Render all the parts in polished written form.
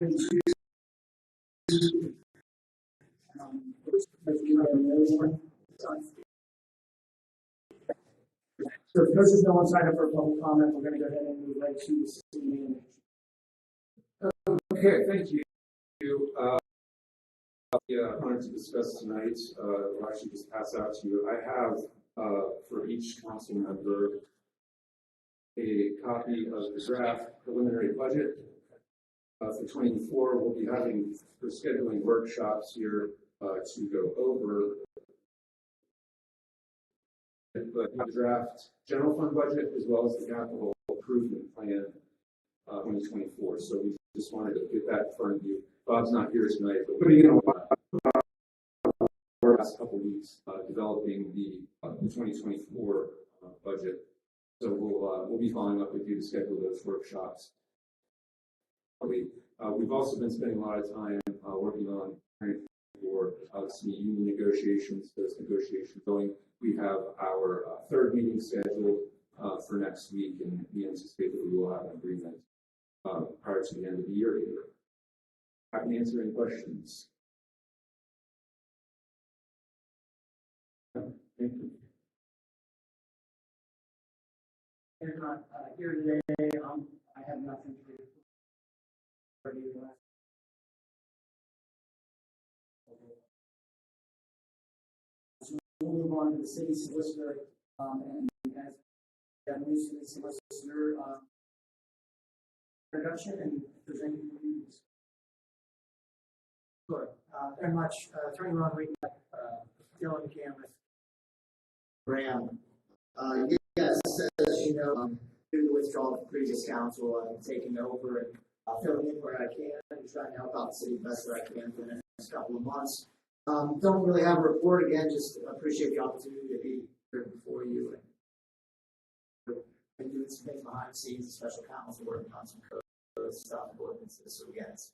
So because there's no one signed up for public comment, we're going to go ahead and move right to the city manager. Okay, thank you. I wanted to discuss tonight, I'll actually just pass out to you. I have for each council member a copy of the draft preliminary budget. For 24, we'll be scheduling workshops here to go over the draft general fund budget as well as the capital improvement plan 2024. So we just wanted to get that in front of you. Bob's not here tonight, but putting in the last couple of weeks developing the 2024 budget. So we'll be following up with you to schedule those workshops. We've also been spending a lot of time working on for some union negotiations. Those negotiations going. We have our third meeting scheduled for next week, and we anticipate that we will have an agreement prior to the end of the year here. I can answer any questions. Thank you. They're not here today. I have nothing to do. So we'll move on to the city solicitor, and as that news to the solicitor introduction, and if there's any reviews. Sure. Very much. Attorney Ron Reed, Dylan Cameron. Graham. Yes, as you know, due to the withdrawal of the previous council, I'm taking over and filling in where I can and trying to help out the city best that I can for the next couple of months. Don't really have a report again, just appreciate the opportunity to be here before you and doing some things behind the scenes, special counsel working on some code stuff and ordinances. So yes.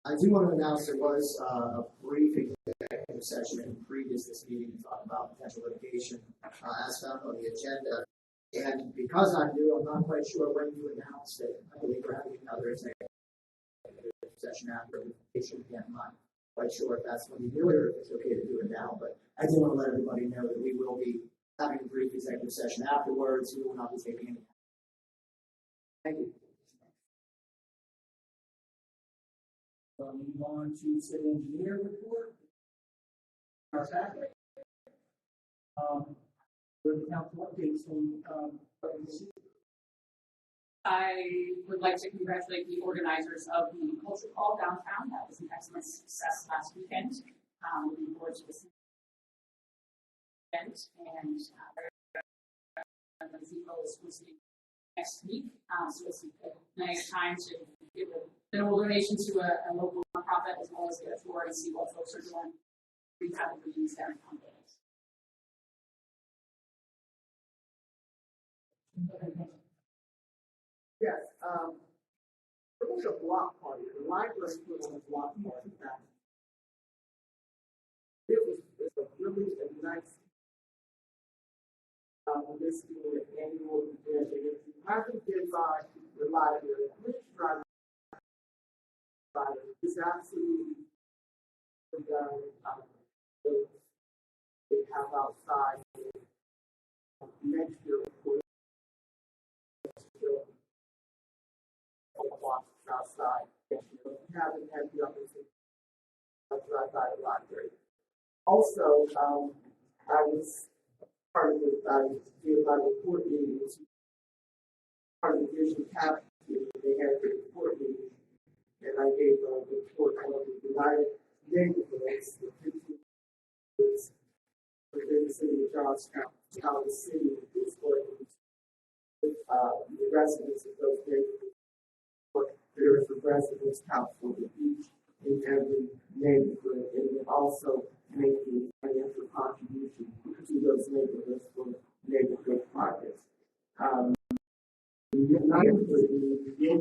I do want to announce there was a brief executive session in previous this meeting to talk about potential litigation as found on the agenda. And because I'm new, I'm not quite sure when you announced it. I believe we're having another executive session after litigation again. I'm not quite sure if that's when you do it or if it's okay to do it now. But I do want to let everybody know that we will be having a brief executive session afterwards. We will not be taking any. Thank you. Move on to city engineer report. Our Saturday. The council updates on I would like to congratulate the organizers of the Culture Call downtown. That was an excellent success last weekend. Looking forward to this event, and the Zemo is hosting next week. So it's a nice time to give a minimal donation to a local nonprofit as well as get a tour and see what folks are doing. We have the meetings downtown. Yes, it was a block party. The library put on a block party. It's a really nice this year annual event. I think it's the library. Which drive is absolutely done. They have outside next year. Outside, you haven't had the opportunity to drive by the library. Also, I was part of the report meeting. Part of the vision cabinet, they had the report meeting, and I gave a report on the United Neighborhoods, the 15 within the city of Johnstown, how the city is working with the residents of those neighborhoods. There is a residence council with each in every neighborhood, and then also making financial contribution to those neighborhoods for neighborhood projects. The United will begin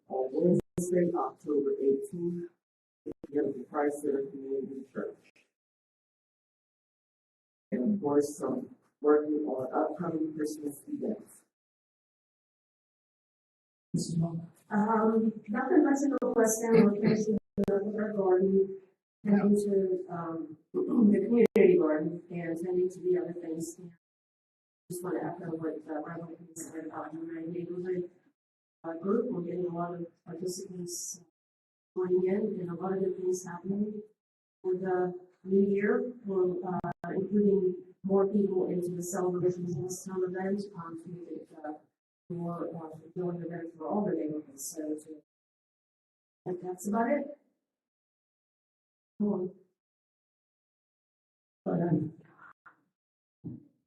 on Wednesday, October 18th, at the Christ Center Community Church. And of course, some working on upcoming Christmas events. Nothing much in the West End, we're finishing up with our garden, tending to, the community garden, and tending to the other things. Just want to echo what, Reverend said about the neighborhood, group. We're getting a lot of participants joining in, and a lot of good things happening for the new year. We're, including more people into the Celebration Johnstown event, to make it, more, fulfilling event for all the neighborhoods. So, I think that's about it. Cool.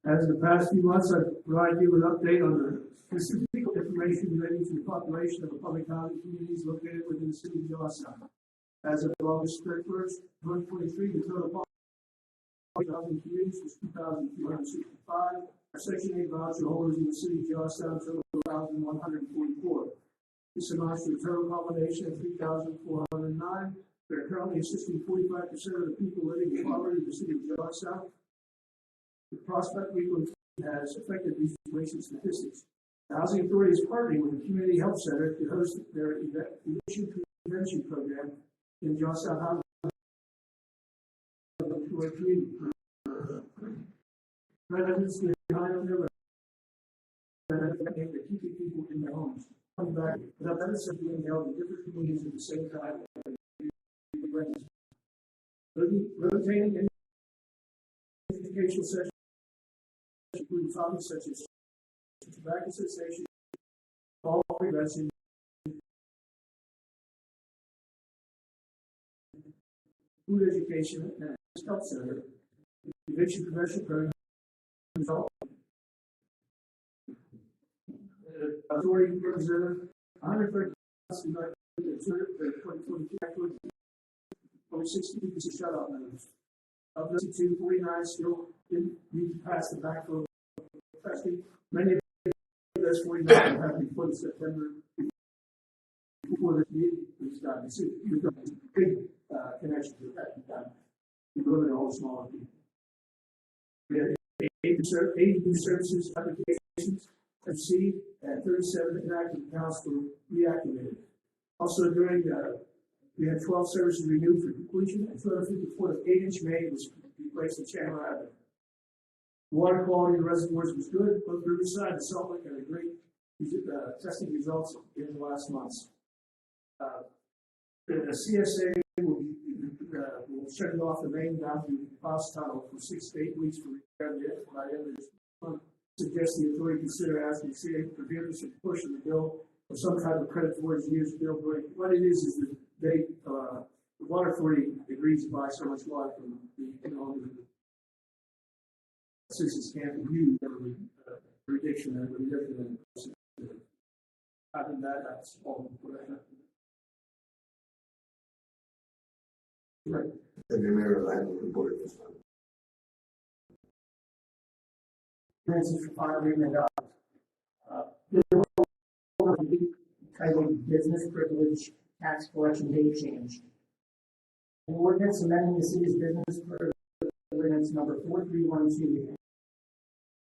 As in the past few months, I've provided you with an update on the specific information relating to the population of the public housing communities located within the city of Johnstown. As of August 31st, 2023, the total public housing communities was 2,265. Our Section 8 voucher holders in the city of Johnstown total 1,144. This amounts to a total population of 3,409. There are currently assisting 45% of the people living in poverty in the city of Johnstown. The Prospect Weekly has affected these racial statistics. The Housing Authority is partnering with the Community Health Center to host their eviction prevention program in Johnstown Housing. Residents behind on their they're keeping people in their homes. Coming back without benefits being held in different communities at the same time. Rotating educational sessions include topics such as tobacco cessation, fall prevention, food education, and health center, eviction prevention programs. Authority representative 130 the 2022 actually only 60% shut off notice. Of those 49 still didn't need to pass the backflow testing. Many of those 49 have been put in September before this meeting. We've got a big connection to that. We live in all smaller people. We have 80 new services applications received and 37 inactive accounts were reactivated. Also, during we had 12 services renewed for completion, and 254 of 8-inch main was replaced in Chandler Avenue. Water quality in the reservoirs was good. Both Riverside and Salt Lake had a great testing results in the last months. The CSA will shut off the main down to Foss Tunnel for 6 to 8 weeks for repair by the end of this month. Suggest the authority consider asking CA forgiveness and pushing the bill or some type of credit towards the year's bill. What it is that they, the water authority agrees to buy so much water from the citizens can't review every prediction and prediction. Other than that, that's all. Right. And the mayor of the report this time. Francis for final reading titled Business Privilege Tax Collection Date Change. An ordinance amending the city's business ordinance number 4312,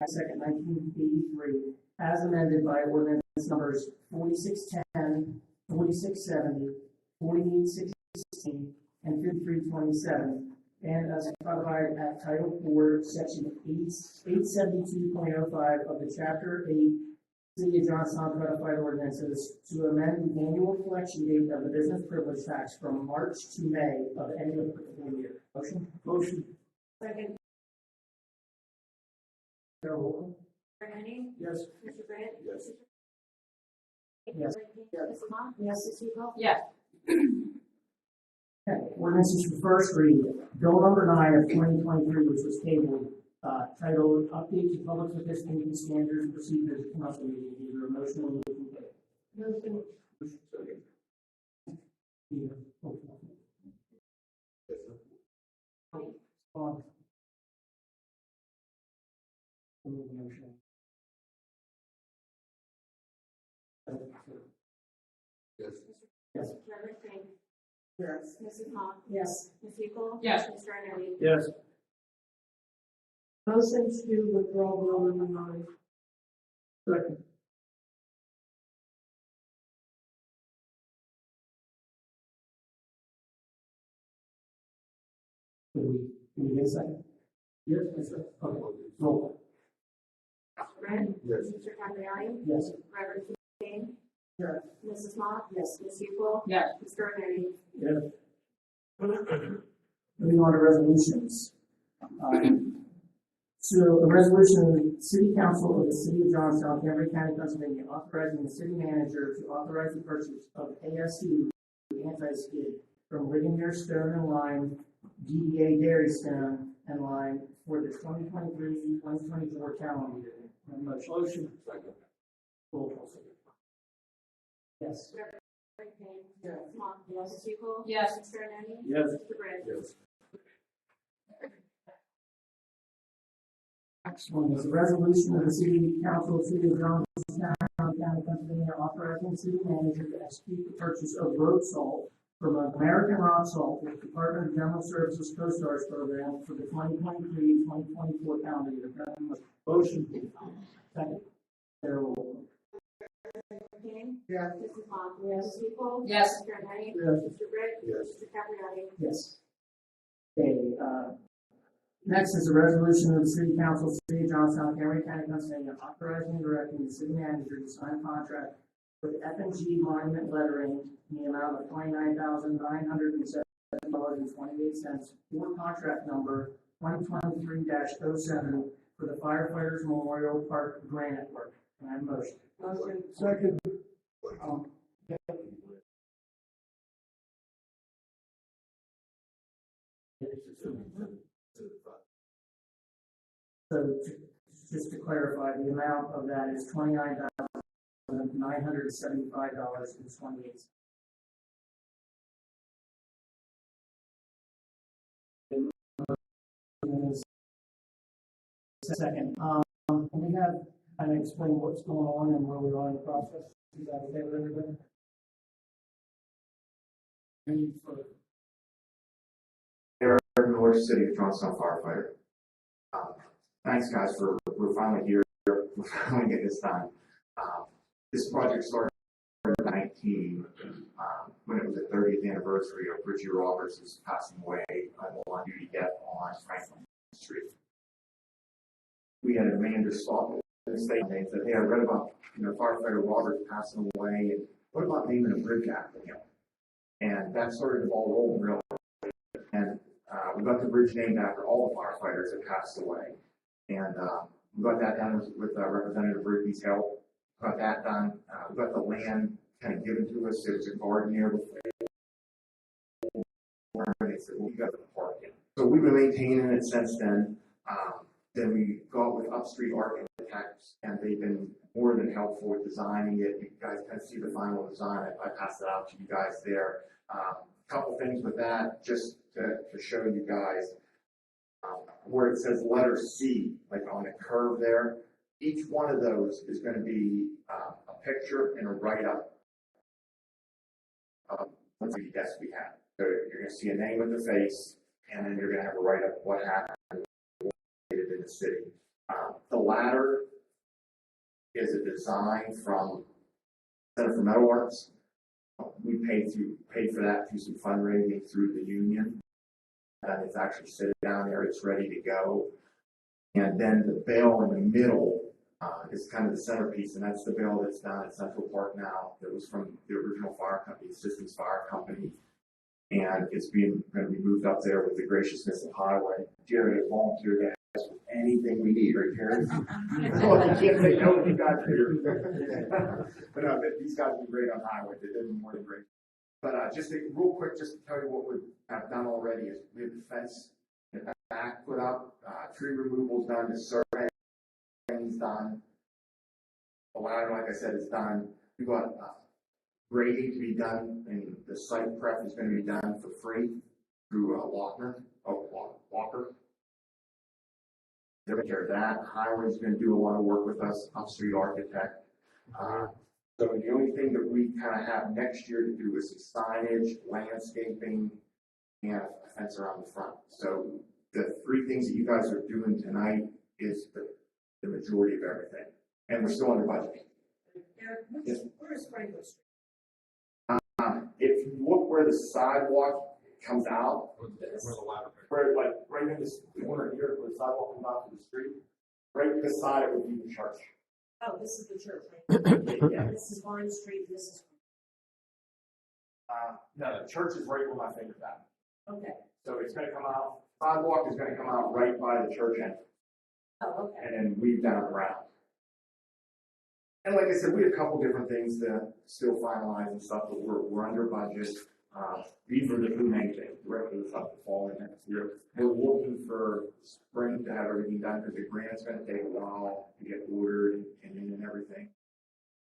second 1983, as amended by ordinance numbers 4610, 4670, 4816, and 5327, and as codified at Title 4, Section 872.05 of the Chapter 8 City of Johnstown Codified Ordinances to amend the annual collection date of the business privilege tax from March to May of any applicable year. Motion? Motion. Second. Carol. Rennie? Yes. Mr. Grant? Yes. Yes. Ms. Mock? Yes. Ms. Hugo? Yes. Okay, ordinances for first reading. Bill number 9 of 2023, which was tabled, titled Update to Public Participation Standards and Procedures at Council Meeting. Either a motion or a Motion. Yes. Yes. Chairman King? Yes. Mrs. Mock? Yes. Ms. Hugo? Yes. Mr. Rennie? Yes. Motion to withdraw bill number 9. Second. Can we get a second? Yes, that's right. Okay, roll call. Mr. Grant? Yes. Mr. Capriani? Yes. Reverend King? Yes. Mrs. Mock? Yes. Ms. Hinkle? Yes. Mr. Henry? Yes. Moving on to resolutions. So a resolution of the City Council of the City of Johnstown, Cambria County, Pennsylvania, authorizing the city manager to authorize the purchase of ASC anti-skid from Ligonier Stone and Lime, DBA Dairy Stone and Lime for the 2023-2024 calendar year. Motion. Second. Roll call. Yes. Reverend King? Mrs. Mock? Yes. Ms. Hinkle? Yes. Mr. Henry? Yes. Mr. Grant? Yes. Next one is a resolution of the City Council of the City of Johnstown, County, Pennsylvania, authorizing the city manager to execute the purchase of road salt from American Rock Salt with Department of General Services Co-Stars program for the 2023-2024 calendar year. Motion. Second. Sarah, roll call. Reverend King? Yes. Mrs. Mock? Yes. Ms. Hinkle? Yes. Mr. Henry? Yes. Mr. Grant? Yes. Mr. Capriani? Yes. Okay, next is a resolution of the City Council, City of Johnstown, Cambria County, Pennsylvania, authorizing and directing the city manager to sign a contract with F&G Monument Lettering in the amount of $29,907.28 for contract number 2023-07 for the Firefighters Memorial Park Granite Work. Can I have a motion? Motion. Second. So just to clarify, the amount of that is $29,975.28. Second, can we have, kind of explain what's going on and where we are in the process? Is that okay with everybody? North City of Johnstown firefighter. Thanks, guys, we're finally here. We're finally getting this done. This project started in 2019 when it was the 30th anniversary of Richie Roberts' passing away on the on-duty death on Franklin Street. We had a manager stop in the state and they said, "Hey, I read about firefighter Roberts passing away, and what about naming a bridge after him?" And that started the ball rolling real. And we got the bridge named after all the firefighters that passed away. And we got that done with Representative Rigby's help. Got that done. We got the land kind of given to us. There was a garden there before. And they said, "Well, you got the park in." So we've been maintaining it since then. Then we got with Upstreet Architects, and they've been more than helpful with designing it. You guys kind of see the final design. I passed it out to you guys there. Couple things with that, just to show you guys where it says letter C, like on the curve there. Each one of those is going to be a picture and a write-up of the desk we have. So you're going to see a name with the face, and then you're going to have a write-up of what happened in the city. The ladder is a design from Center for Metal Arts. We paid for that through some fundraising through the union. And it's actually sitting down there, it's ready to go. And then the bell in the middle is kind of the centerpiece, and that's the bell that's down at Central Park now. That was from the original fire company, Systems Fire Company. And it's going to be moved up there with the graciousness of Highway. Jerry has volunteered to ask for anything we need, right, Jerry? Well, I can't say no to you guys here. But no, these guys have been great on Highway. They've been more than great. But just real quick, just to tell you what we have done already is we have the fence in the back put up, tree removal's done, the surveying's done. The ladder, like I said, is done. We've got grading to be done, and the site prep is going to be done for free through Walker. They're going to care of that. Highway's going to do a lot of work with us, Upstreet Architect. So the only thing that we kind of have next year to do is some signage, landscaping, and a fence around the front. So the three things that you guys are doing tonight is the majority of everything. And we're still under budget. Where is Franklin Street? If you look where the sidewalk comes out, Where the ladder. where like right in this corner here, where the sidewalk comes out to the street, right beside it would be the church. Oh, this is the church, right? Yeah. This is Vine Street, this is, No, the church is right where my finger's at. okay, So it's gonna come out, sidewalk is gonna come out right by the church end, oh, okay. and then weave down around. And like I said, we have a couple different things to still finalize and stuff, but we're under budget. These are the two main things, the rest of the stuff will fall in next year. We're looking for spring to have everything done, because the grant's gonna take a while to get ordered and in and everything.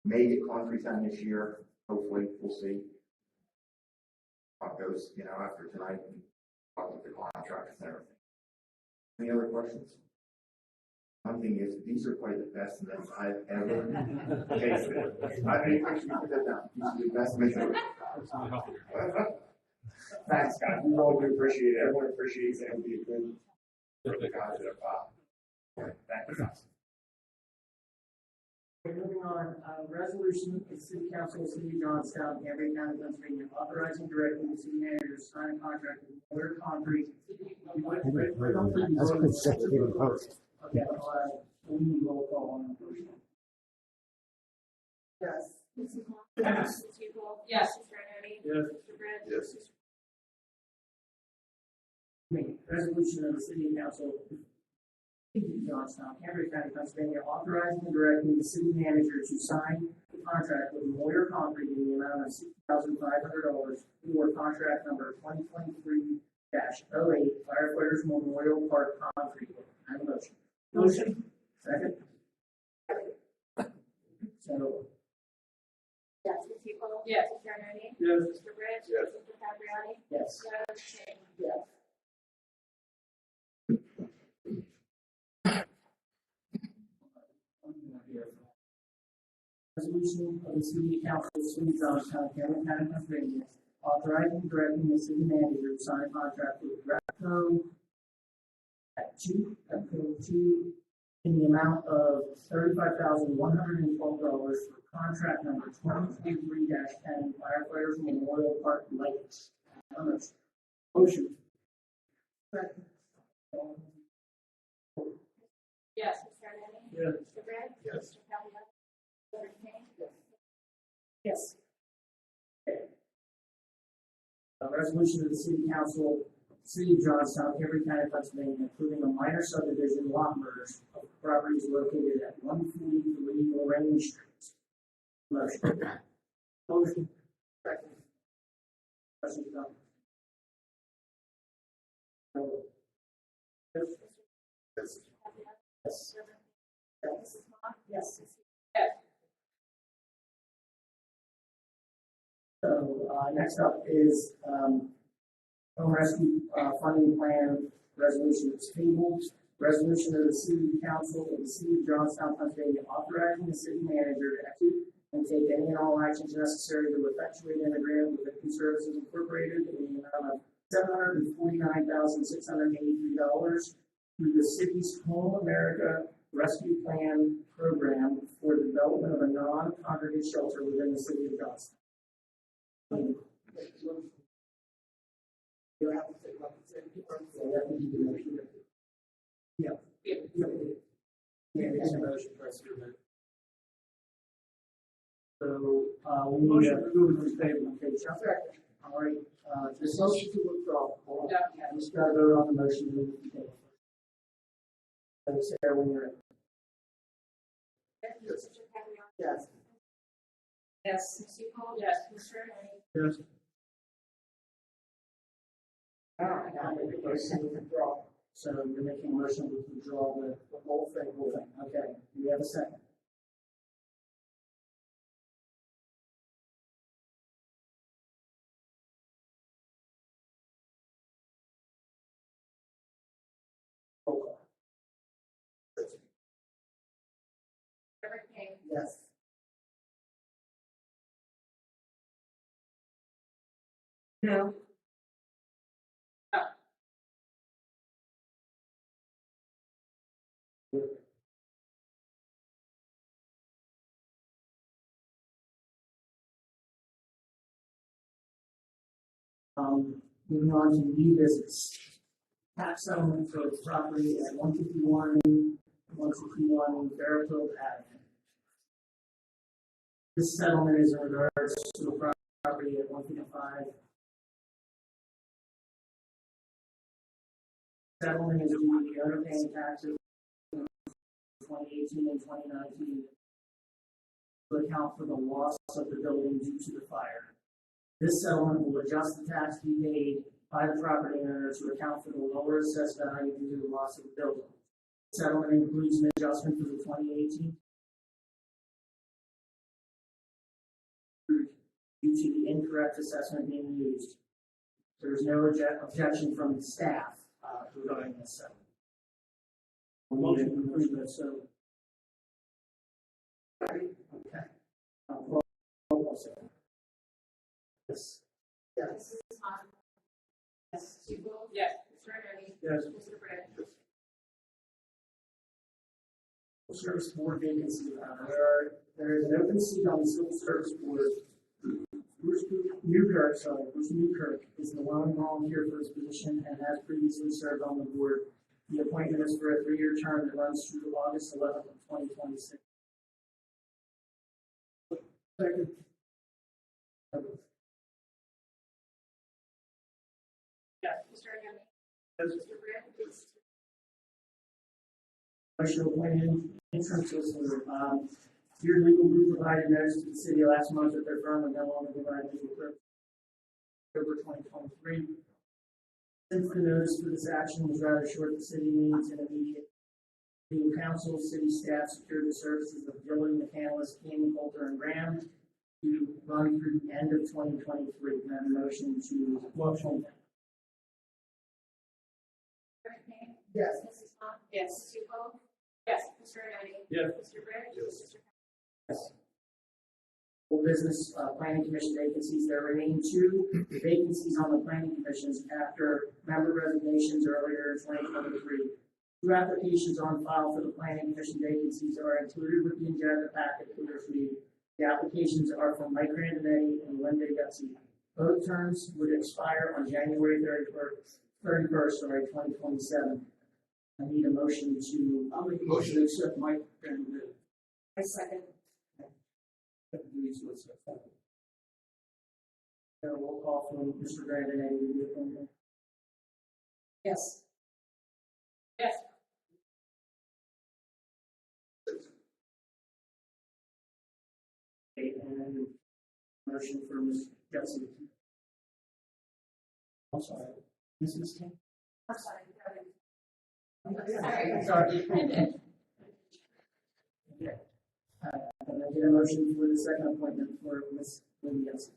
May get concrete done this year, hopefully, we'll see. How it goes, after tonight, and talk with the contractors and everything. Any other questions? One thing is, these are probably the best mints I've ever tasted. I think I should put that down. These are the best mints ever. Thanks, guys. We all do appreciate it. Everyone appreciates it. It would be a good, positive, thank you, guys. Okay, moving on, resolution of the City Council of the City of Johnstown, Cambria County, Pennsylvania, authorizing directing the city manager to sign a contract with Miller Concrete. That's consecutive votes. Okay, we need roll call on the first one. Yes. Mrs. Moore? Yes. Mrs. Hubel? Yes. Mr. Ioannoni? Yes. Mr. Britt? Yes. Resolution of the City Council of Johnstown, Cambria County, Pennsylvania, authorizing and directing the city manager to sign the contract with Moyer Concrete in the amount of $6,500 for contract number 2023-08 Firefighters Memorial Park Concrete. I have a motion. Motion. Second. So, Yes. Mrs. Hubel? Yes. Mr. Ioannoni? Yes. Mr. Britt? Yes. Mr. Capriani? yes. Yes. Resolution of the City Council of the City of Johnstown, Cambria County, Pennsylvania, authorizing and directing the city manager to sign a contract with Repco two in the amount of $35,112 for contract number 2023-10 Firefighters Memorial Park Lights. Motion. Second. Yes. Mr. Ioannoni? Yes. Mr. Britt? Yes. Mr. Capriani? Mr. King? Yes. A resolution of the City Council, City of Johnstown, Cambria County, Pennsylvania, approving a minor subdivision lot merge of properties located at 143 Lorraine Street. Motion. Motion. Second. Questions, comments? Yes. Yes. Yes. Mrs. Moore? Yes. Yes. So, next up is, home rescue, funding plan resolution is tabled. Resolution of the City Council of the City of Johnstown, Pennsylvania, authorizing the city manager to execute and take any and all actions necessary to effectuate an agreement with Victim Services Incorporated in the amount of $749,683 through the city's Home America Rescue Plan program for the development of a non-congregate shelter within the city of Johnstown. You have to take up the same part. Yeah. Yeah, it's a motion for us to do that. So, we need to move to the table, okay, Chuck? All right, this motion to withdraw. Yeah. We just gotta vote on the motion to move to the table. So, Sarah, when you're ready. Yes. Mr. Capriani? Yes. Yes. Mrs. Hubel? Yes. Mr. Ioannoni? Yes. All right, now make a motion to withdraw. So you're making a motion to withdraw the whole thing, okay, do you have a second? Roll call. Mr. King? Yes. No. Moving on to new business. Tax settlement for property at 151 Fairfield Avenue. This settlement is in regards to the property at 155. Settlement is due to the owner paying taxes in 2018 and 2019 to account for the loss of the building due to the fire. This settlement will adjust the tax to be paid by the property owner to account for the lower assessed value due to the loss of the building. The settlement includes an adjustment for the 2018 due to the incorrect assessment being used. There is no objection from the staff regarding this settlement. Motion to approve that settlement. Okay. Roll call, sir. Yes. Yes. Mrs. Tom? Yes. Mr. Tebow? Yes. Mr. Ridley? Yes. Mr. Britt? Service board vacancy. There is an open seat on the civil service board. Bruce Newkirk is the lone volunteer for this position and has previously served on the board. The appointment is for a 3-year term that runs through August 11th of 2026. Second. Yes. Mr. Ridley? Yes. Mr. Britt? Motion to appoint interim solicitor. Your legal group provided notice to the city last month that their firm would no longer provide legal services. October 2023. Since the notice for this action was rather short, the city needs an immediate legal counsel, city staff, security services of Gillen, McCandless, King, Coulter, and Graham to run through the end of 2023. Can I have a motion to motion? Yes. Mrs. Tom? Yes. Mr. Tebow? Yes. Mr. Ridley? Yes. Mr. Britt? Yes. Yes. Full business planning commission vacancies. There remain 2 vacancies on the planning commissions after member resignations earlier in 2023. 2 applications on file for the planning commission vacancies are included with the agenda packet for this meeting. The applications are from Mike Grandinetti and Linda Gutsy. Both terms would expire on January 31st, 2027. I need a motion to. I'll make a motion to accept Mike and I second. Roll call from Mr. Grandinetti. Yes. Yes. And motion for Ms. Gutsy. I'm sorry. Mrs. King? I'm sorry. Sorry. And I get a motion for the second appointment for Ms. Linda Gutsy.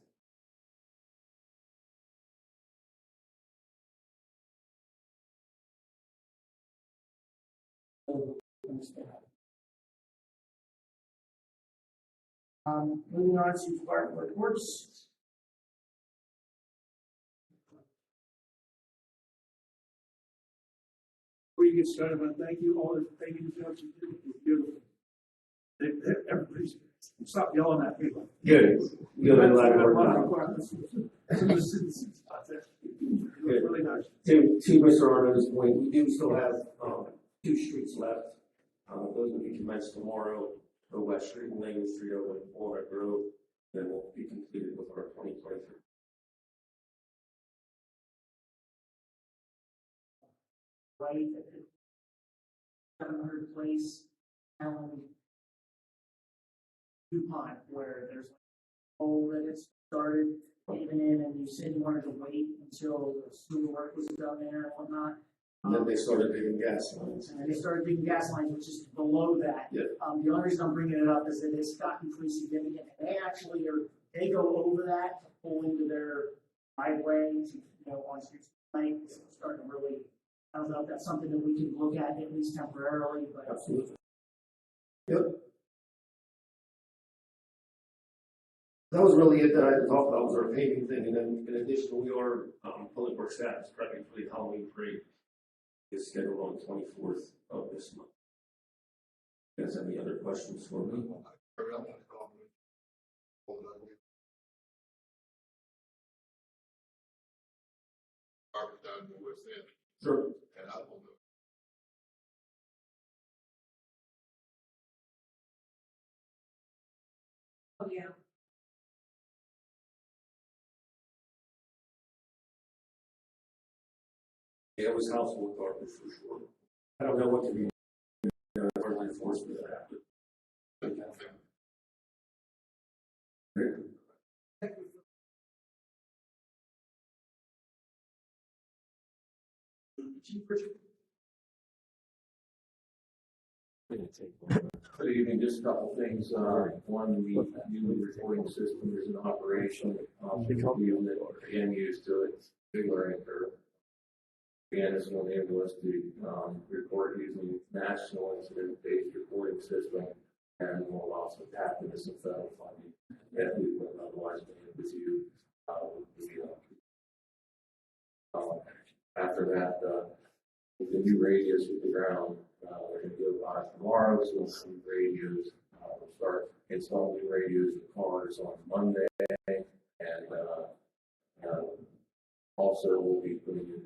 Moving on to department reports. before you get started, I want to thank you all. Thank you, Judge. It was beautiful. Everybody's stop yelling at people. Good. Good. That's a lot of requirements. Really nice. To Mr. Arnold's point, we do still have 2 streets left. Those will be commenced tomorrow. The West Street and Lane Street over in Walnut Grove. Then we'll be completed with our 2023. Right at the 700 place, DuPont, where there's like a hole that it started paving in, and you said you wanted to wait until the sewer work was done there and whatnot. And then they started digging gas lines. And then they started digging gas lines, which is below that. Yeah. The only reason I'm bringing it up is that it's gotten pretty significant. And they actually they go over that to pull into their driveway to, on streets like it's starting to really, I don't know if that's something that we can look at least temporarily, but. Absolutely. Yep. That was really it that I had to talk about, was our paving thing. And then in addition, we are, public works staff is prepping for the Halloween parade. Is scheduled on the 24th of this month. You guys have any other questions for me? Sure. Oh, yeah. Yeah, it was household garbage for sure. I don't know what to be, for enforcement of that. Good evening, just a couple things, one, the new reporting system is in operation, using it, again, used to it, big learning curve. Again, it's going to enable us to, report using national incident-based reporting system, and we'll also tap into some federal funding that we would otherwise be able to, after that, with the new radios with the ground, we're going to go live tomorrow, so we'll see radios, we'll start installing new radios in cars on Monday, and, also we'll be putting in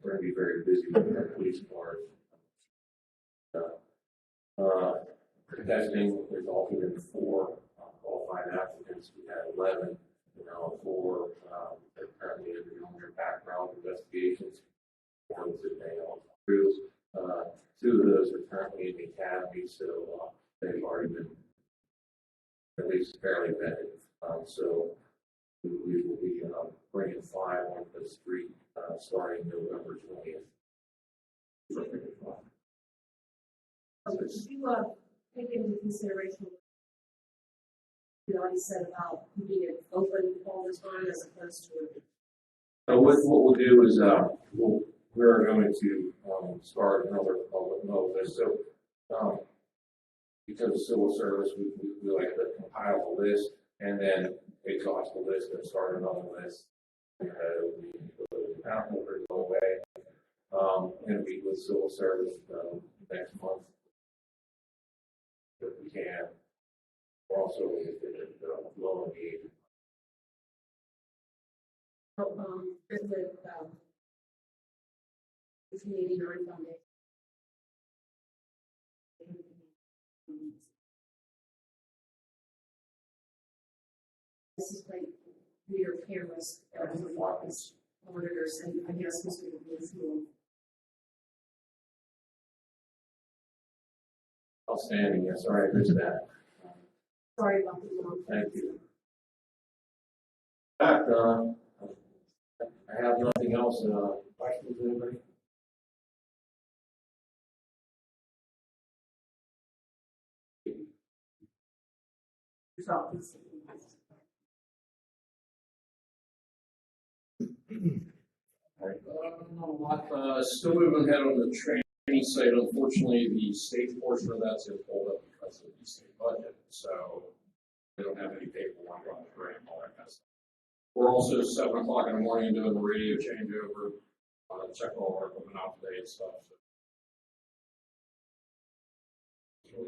we're going to be very busy with our police cars. Testing resulted in 4 qualified applicants. We had 11, now 4 that are currently undergoing their background investigations. Ones that they all through. 2 of those are currently in the academy, so they've already been at least fairly vetted. So we will be bringing 5 on the street starting November 20th. Did you take into consideration what you already said about keeping it open all the time as opposed to? So what we'll do is we're going to start another public notice. So because of civil service, we like to compile a list and then exhaust the list and start another list. We're go away. And meet with civil service next month if we can. Also, if it low need. The Canadian Art Foundation. This is like reader cameras that are office monitors, and I guess Mr. Blue. Outstanding. Yeah, sorry I missed that. Sorry about the long. Thank you. In fact, I have nothing else. Questions, anybody? Still moving ahead on the training site. Unfortunately, the state portion of that's been pulled up because of the state budget. So they don't have any paperwork on the grant and all that kind of stuff. We're also 7 o'clock in the morning doing the radio changeover, check all our equipment out today and stuff. So.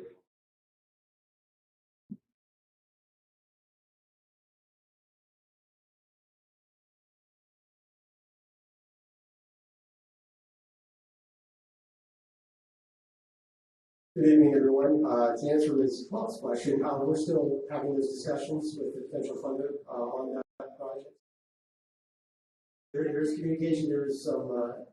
Good evening, everyone. To answer Ms. Clark's question, we're still having those discussions with the potential funder on that project. There's communication. There is some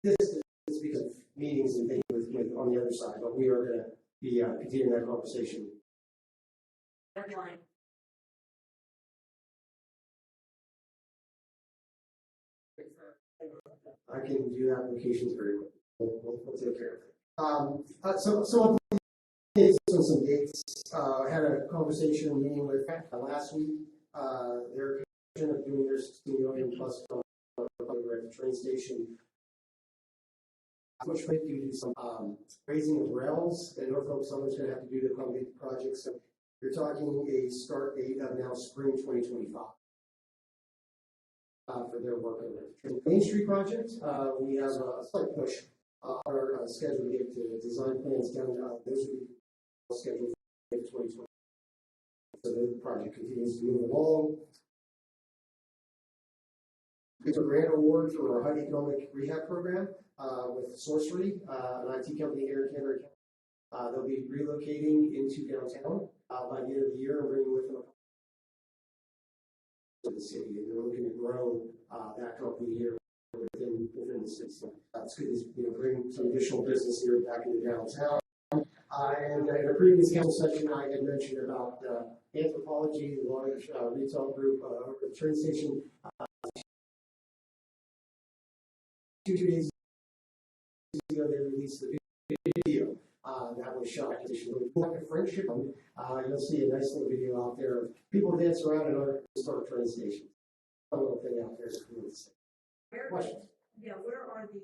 distance because of meetings and things with on the other side, but we are going to be continuing that conversation. Deadline. I can do applications very quickly. We'll take care of it. So some dates. I had a conversation meeting with last week. They're of doing their 16 million plus at the train station. Much might due to some raising of rails that Norfolk Southern's going to have to do to accommodate the project. So you're talking a start date of now spring 2025 for their work on the Main Street project. We have a slight push on our schedule to get to design plans done. Those will be scheduled for 2020. So the project continues to move along. It's a grant award for our HUD economic rehab program with Sorcery, an IT company here in Canterbury County. They'll be relocating into downtown by the end of the year and bringing with them to the city. And they're looking to grow that company here within the city. So that's good to bring some additional business here back into downtown. And in a previous council session, I had mentioned about Anthropology, the large retail group over at the train station. 2 days ago, they released the video that was shot additionally. Like a friendship, you'll see a nice little video out there of people dance around in our historic train station. A little thing out there. Questions? Yeah, where are the,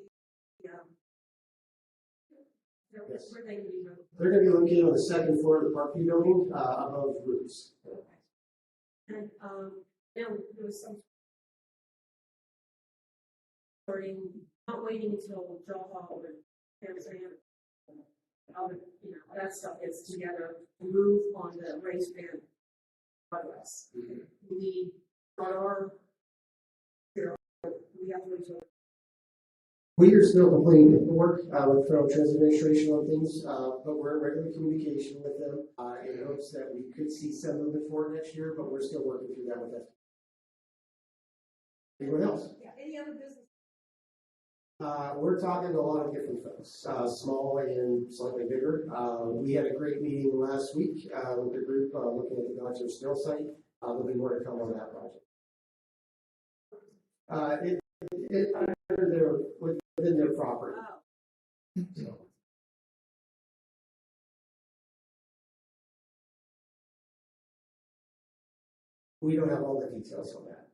Yes. where they can be moved? They're going to be located on the second floor of the Parkview building above roofs. And, there was some starting, not waiting until drop off or all the, that stuff is together, move on the race band progress. We got our, we have to wait till. We are still completing paperwork with Federal Transit Administration on things, but we're in regular communication with them in hopes that we could see some movement forward next year, but we're still working through that with them. Anyone else? Yeah, any other business? We're talking to a lot of different folks, small and slightly bigger. We had a great meeting last week with the group looking at the Dodger Still site. There'll be more to come on that project. They're within their property. So. We don't have all the details on that.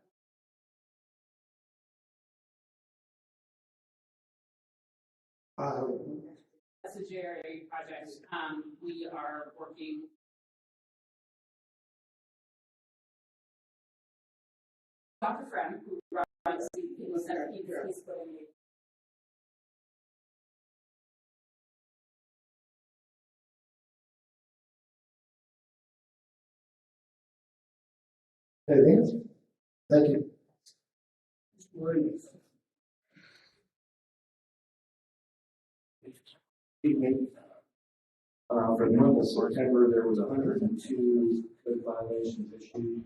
That's a JRA project. We are working. Dr. Friend, who runs the center, he's putting me. Anything else? Thank you. For the month of September, there was 102 code violations issued,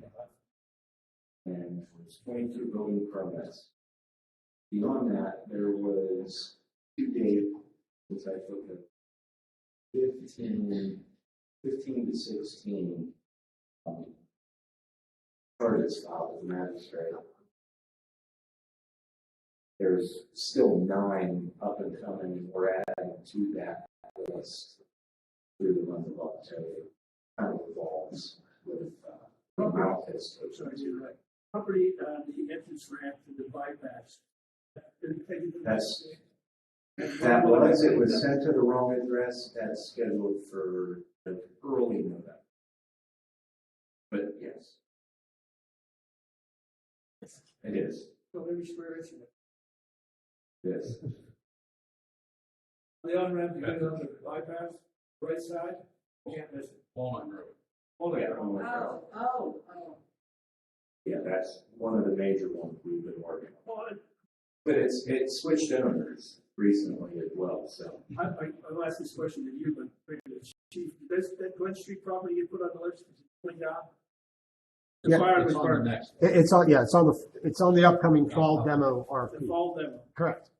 and there was 22 building permits. Beyond that, there was to date, since I took it, 15 to 16 charges filed with the magistrate. There's still 9 up and coming, and we're adding to that list through the month of October. Kind of evolves with amount that's Right. Property, the entrance ramp to the bypass. it was sent to the wrong address. That's scheduled for early November. But yes, it is. So every square inch of it. Yes. The on-ramp, you get on the bypass, right side, can't miss it. Walnut Road. Oh. Yeah, that's one of the major ones we've been working on. Well, But it switched owners recently as well, so. I'll ask this question to you, but maybe the chief, does that Glen Street property you put on the list, is it cleaned out? The Yeah, fire It's on the department, next. It's on the upcoming fall demo the RFP. fall demo. Correct.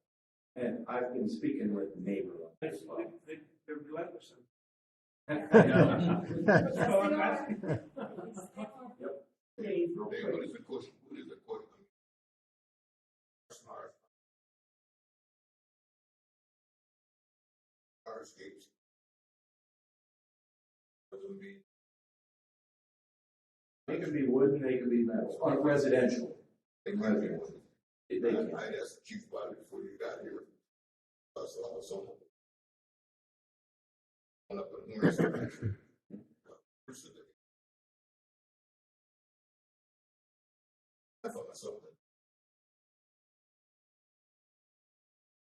And I've been speaking with the neighbor on that as well. They're relentless. Yes, So they I'm are. asking. Hey, what is the question? What is the question? Fire escapes. Doesn't mean. They could be wooden, they could be metal, or residential. They might be one. They can. I asked the chief about it before you got here. I saw someone. Went up in here. I thought I saw that.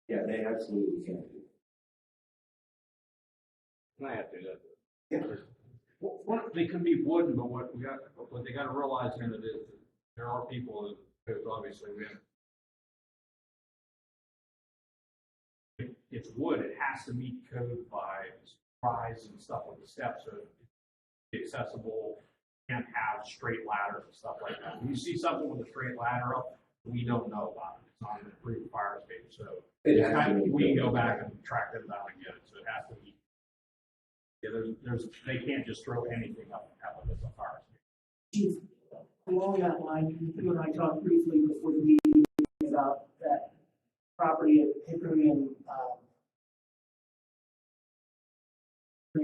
Yeah, they absolutely can do. I have to, Yeah. what, they can be wooden, but what they gotta realize in it is, there are people that, because obviously we have it's wood, it has to meet code by rise and stuff with the steps, so it's accessible, can't have straight ladders and stuff like that. When you see something with a straight ladder up, we don't know about it. It's not an approved fire escape, so it's kind of, we can go back and track them down and get it, so it has to be. Yeah, they can't just throw anything up with a fire escape. Chief, along that line, you and I talked briefly before the meeting about that property at Hickory and,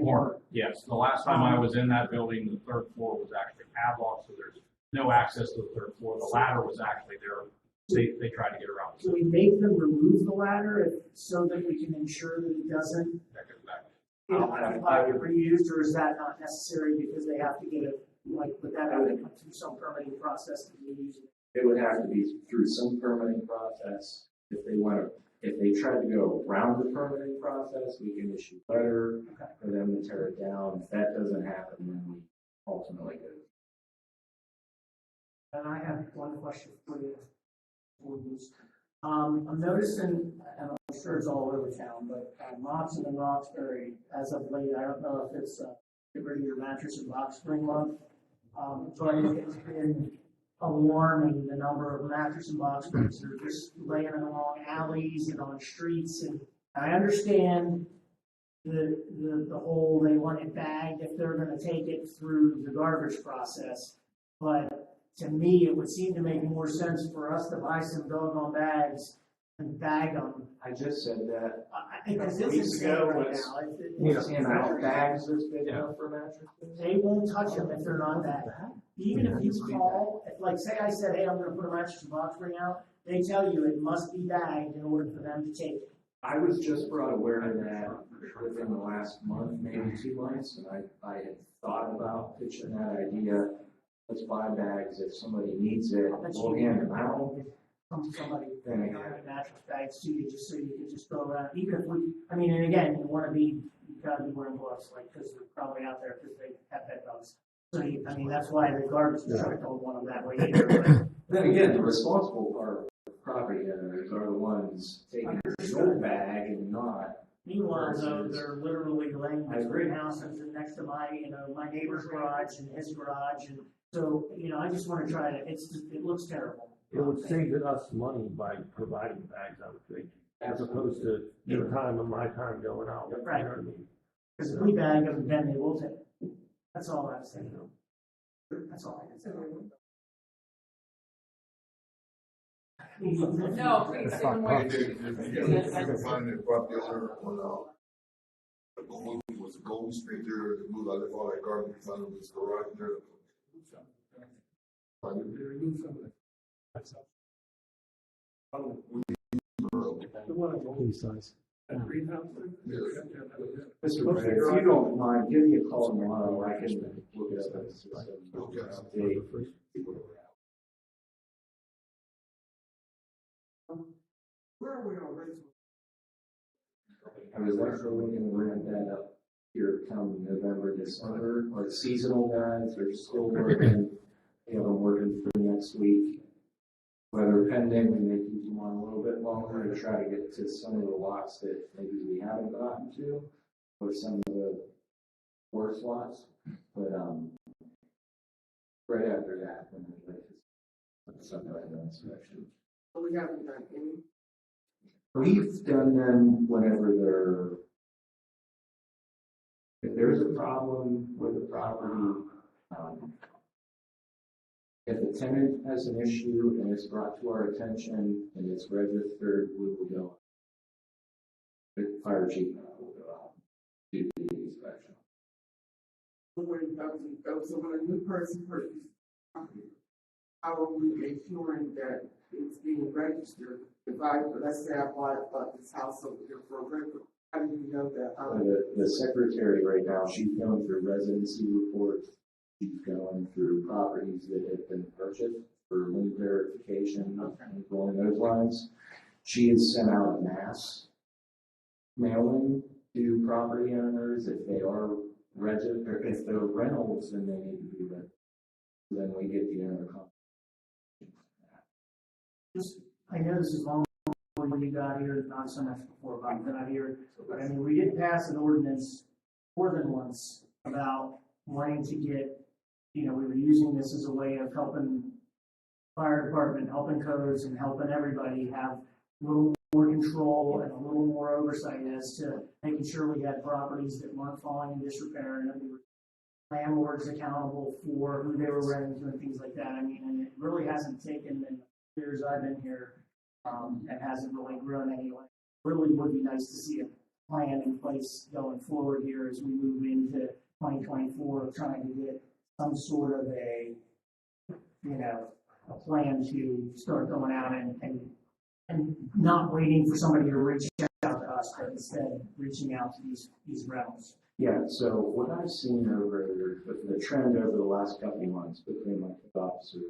Or, yes, the last time I was in that building, the third floor was actually padlocked, so there's no access to the third floor. The ladder was actually there. They tried to get around. So we make them remove the ladder so that we can ensure that it doesn't get reused, or is that not necessary because they have to get it, like, would that have to come through some permitting process to reuse it? It would have to be through some permitting process. If they try to go around the permitting process, we can issue a letter for them to tear it down. If that doesn't happen, then we ultimately go. And I have one question for you. I'm noticing, and I'm sure it's all over town, but Moxon and Roxbury, as of late, I don't know if it's get rid of your mattress and box spring month, but it's been alarming the number of mattress and box springs that are just laying along alleys and on streets. And I understand the whole, they want it bagged if they're going to take it through the garbage process, but to me, it would seem to make more sense for us to buy some doggone bags and bag them. I just said that. Because it's insane right now. We've seen out bags that's big enough for mattresses. They won't touch them if they're not bagged. Even if you call, like say I said, hey, I'm going to put a mattress and box spring out, they tell you it must be bagged in order for them to take it. I was just brought aware of that within the last month, maybe 2 months, and I had thought about pitching that idea. Let's buy bags. If somebody needs it, we'll hand them out. Somebody mattress bags to you, just so you could just go around. Even if and again, you gotta be wearing gloves, like, because they're probably out there because they have bed bugs. So that's why the garbage truck don't want them that way either. But then again, the responsible property owners are the ones taking the bag and not. Meanwhile, though, they're literally laying between houses and next to my neighbor's garage and his garage, and so I just want to try to. It looks terrible. It would save us money by providing bags, I would think, as opposed to your time and my time going out. Right. You know what I mean? Because if we bag them, then they will take it. That's all I was saying. That's all I can say. No, please, say one more. You can find the property owner on, was it Golden Street there, the blue, like, all that garbage, found in his garage there. Find it there, remove some of that. The one on the east side. And greenhouse? Mr. Mayor, if you don't mind, give me a call tomorrow. I can look it up. Where are we already? I was actually looking to ramp that up here come November, December. Our seasonal guys are still working. They have them working for next week. Weather pending, we may keep them on a little bit longer to try to get to some of the lots that maybe we haven't gotten to, or some of the worst lots. But right after that, when we something like that inspection. So we haven't done any. We've done them whenever if there's a problem with the property, if the tenant has an issue and it's brought to our attention and it's registered, we will go. The fire chief will go out, do the inspection. So when a new person purchases property, how are we ensuring that it's being registered? Let's say I bought this house over here for a rental, how do you know that? The secretary right now, she's going through residency reports. She's going through properties that have been purchased for lien verification and along those lines. She has sent out a mass mailing to property owners if they are registered, if they're rentals, then they need to be registered. Then we get the owner. I know this is long before you got here, not so much before Bob got here, but I mean, we did pass an ordinance more than once about wanting to get, we were using this as a way of helping fire department, helping codes, and helping everybody have a little more control and a little more oversight as to making sure we had properties that weren't falling in disrepair and that we were landlords accountable for who they were renting to and things like that. I mean, and it really hasn't taken in the years I've been here, and hasn't really grown anyway. Really would be nice to see a plan in place going forward here as we move into 2024 of trying to get some sort of a plan to start going out and not waiting for somebody to reach out to us, but instead reaching out to these rentals. Yeah, so what I've seen over the trend over the last couple of months between my officers,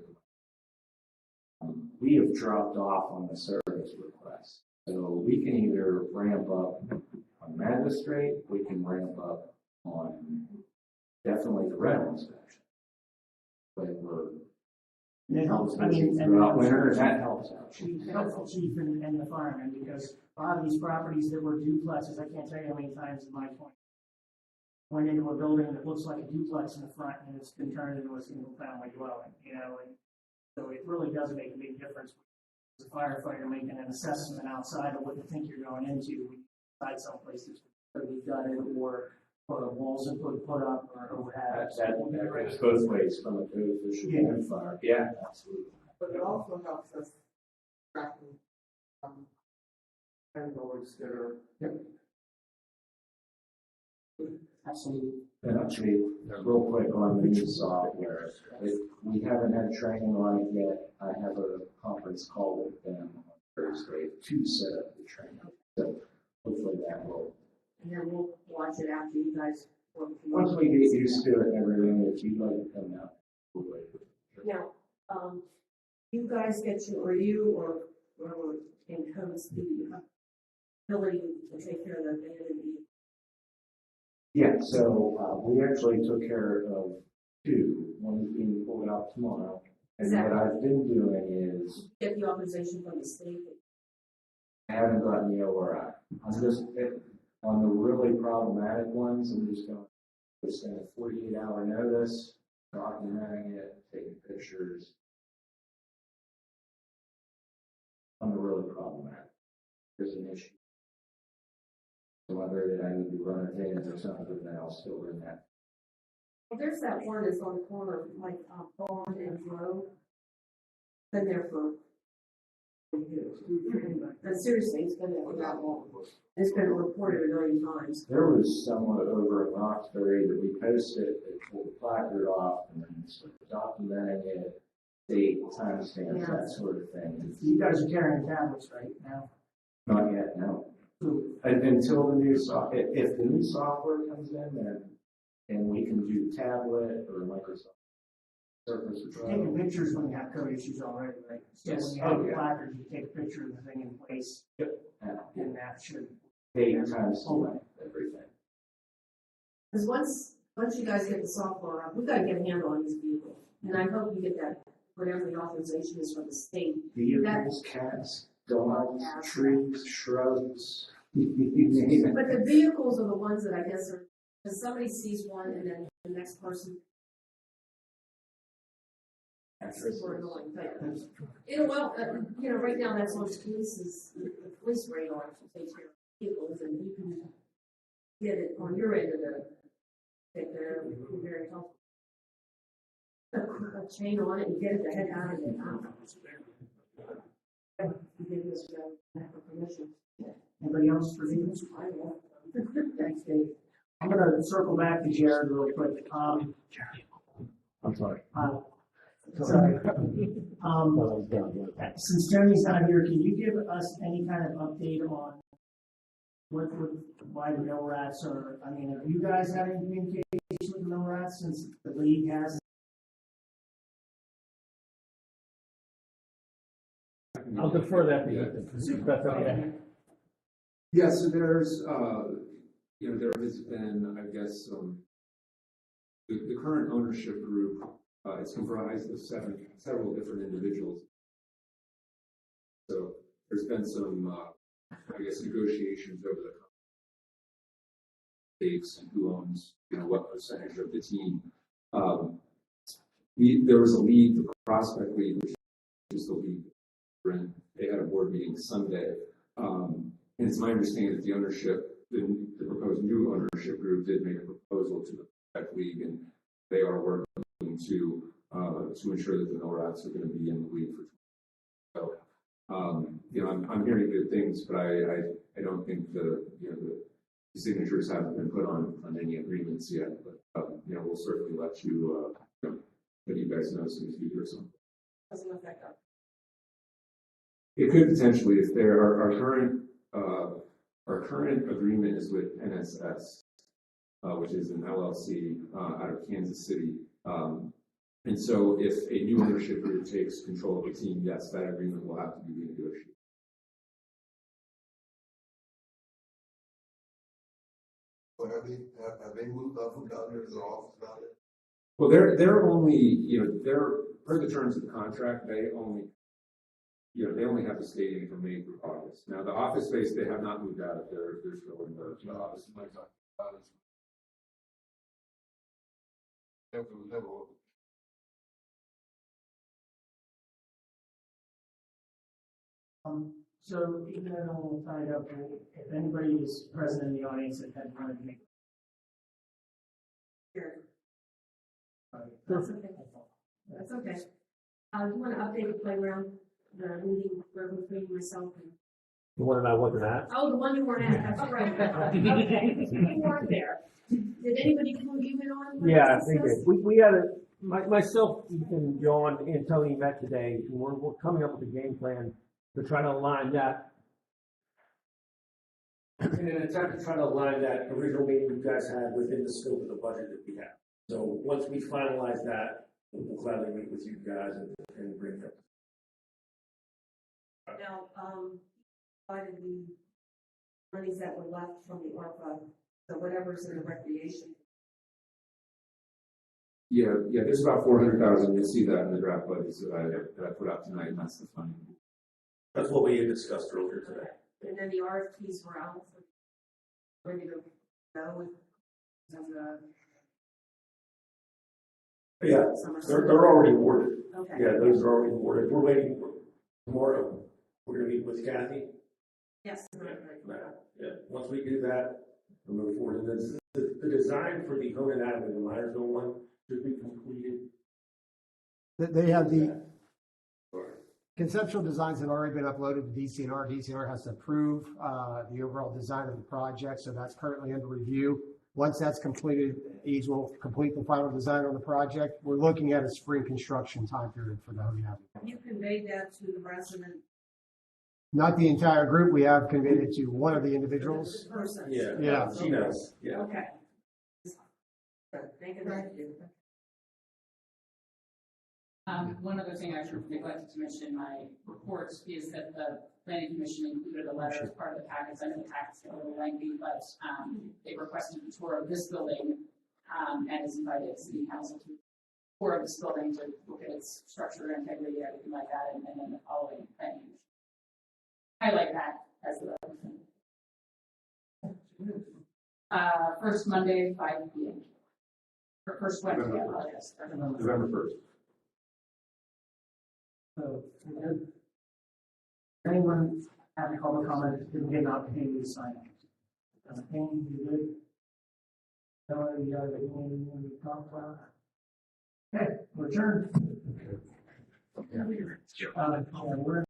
we have dropped off on the service requests. So we can either ramp up on magistrate, we can ramp up on definitely the rental inspection. But And it helps, I mean, throughout winter, that helps out. Chief, helpful chief and the firemen, because a lot of these properties that were duplexes, I can't tell you how many times in my 20 went into a building that looks like a duplex in the front and it's been turned into a single family dwelling, and so it really does make a big difference. As a firefighter making an assessment outside of what you think you're going into, when you decide someplace that's going to be gutted or walls and put up or what have you. That goes both ways from a code official and fire. Yeah, absolutely. But it also helps us tracking, landlords that are. Absolutely. And actually, real quick on the new software, we haven't had training on it yet. I have a conference call with them on Thursday to set up the training. So hopefully that will. And then we'll watch it after you guys. Once we get used to it and everything, if you'd like to come out, we'll wait. Now, you guys get or whoever in codes the ability to take care of the abandoned vehicles. Yeah, so we actually took care of two. One is being pulled out tomorrow. And what I've been doing is Get the authorization from the state. I haven't gotten the ORI. I'm just on the really problematic ones. I'm just going to send a 48-hour notice, documenting it, taking pictures. On the really problematic, there's an issue. So whether I need to run a van or something, then I'll still run that. Well, there's that one that's on the corner of like Bond and Grove. Been there for years. And seriously, it's been there for that long. It's been reported a million times. There was someone over in Roxbury that we posted, they pulled the placard off and then started documenting it, date, timestamps, that sort of thing. You guys are carrying tablets right now? Not yet, no. Until the new software, if the new software comes in, then we can do tablet or Microsoft Surface. Taking pictures when you have code issues already, right? So Yes. when you have the placards, you take a picture of the thing in place. Yep. And that should. Date, timestamp, everything. Because once you guys get the software up, we've got to get a handle on these vehicles. And I hope you get that, whatever the authorization is from the state. Vehicles, cats, dogs, trees, shrubs. But the vehicles are the ones that I guess are, because somebody sees one and then the next person. That's super annoying, but, right now that's on the police radar to take care of vehicles, and you can get it on your end of the, they're very helpful. A chain on it and get it the heck out of it. Give this permission. Anybody else for these? Thanks, Dave. I'm gonna circle back to Jared real quick. I'm sorry. Sorry. Since Tony's not here, can you give us any kind of update on why the mill rats are, have you guys had any communication with the mill rats since the league has? I'll defer that to you. That's okay. Yeah, so there's, there has been, I guess, the current ownership group, it's comprised of several different individuals. So there's been some, I guess, negotiations over the stakes and who owns, what percentage of the team. There was a league, the Prospect League, which is the league, and they had a board meeting Sunday. And it's my understanding that the ownership, the proposed new ownership group did make a proposal to the Prospect League, and they are working to ensure that the Millrats are going to be in the league for. So, I'm hearing good things, but I don't think the signatures haven't been put on any agreements yet. But we'll certainly let you let you guys know as soon as we hear something. Doesn't affect our. It could potentially, if there our current agreement is with NSS, which is an LLC out of Kansas City. And so if a new ownership group takes control of the team, yes, that agreement will have to be renegotiated. But have they moved up from down there to the office down there? Well, they're only, they're per the terms of the contract, they only have the stadium from May through August. Now, the office space, they have not moved out of there. They're still in the office. So even though we'll find out if anybody is present in the audience that had wanted to make. Sure. That's okay. That's okay. You want to update the playground, the meeting where between myself and. The one that I wasn't at? Oh, the one you weren't at, that's right. Okay, you weren't there. Did anybody clue you in on? what Yeah, this they is? did. We had myself, Ethan, John, and Tony met today, and we're coming up with a game plan to try to align that. In an attempt to try to align that original meeting you guys had within the scope of the budget that we have. So once we finalize that, we'll gladly meet with you guys and bring it up. Now, provided the monies that were left from the ARPA, so whatever's in the recreation. Yeah, there's about 400,000. You'll see that in the draft budgets that I put out tonight, and that's the funding. That's what we had discussed earlier today. And then the RFPs were out, ready to go. Yeah, they're already awarded. Okay. Yeah, those are already awarded. We're waiting for tomorrow. We're gonna meet with Kathy. Yes. Yeah, once we do that, we'll move forward. And the design for the Honan Avenue, the Myersville one, should be completed. They have the conceptual designs have already been uploaded to DCNR. DCNR has to approve the overall design of the project, so that's currently under review. Once that's completed, EADS will complete the final design on the project. We're looking at a spring construction time period for the Honan Avenue. You conveyed that to the resident. Not the entire group. We have conveyed it to one of the individuals. Person. Yeah. She knows. Yeah. Okay. Thank you. One other thing I should neglected to mention in my reports is that the planning commission included a letter as part of the package. I know the package is a little lengthy, but they requested a tour of this building and has invited city council to tour of this building to look at its structure, integrity, everything like that, and then the following planning. Highlight that as the first Monday, 5 p.m. Or first Wednesday, I apologize. November 1st. So, anyone have a public comment, didn't get an opportunity to sign up? Anything you good? Don't you other thing we talked about? Okay, we're adjourned. We're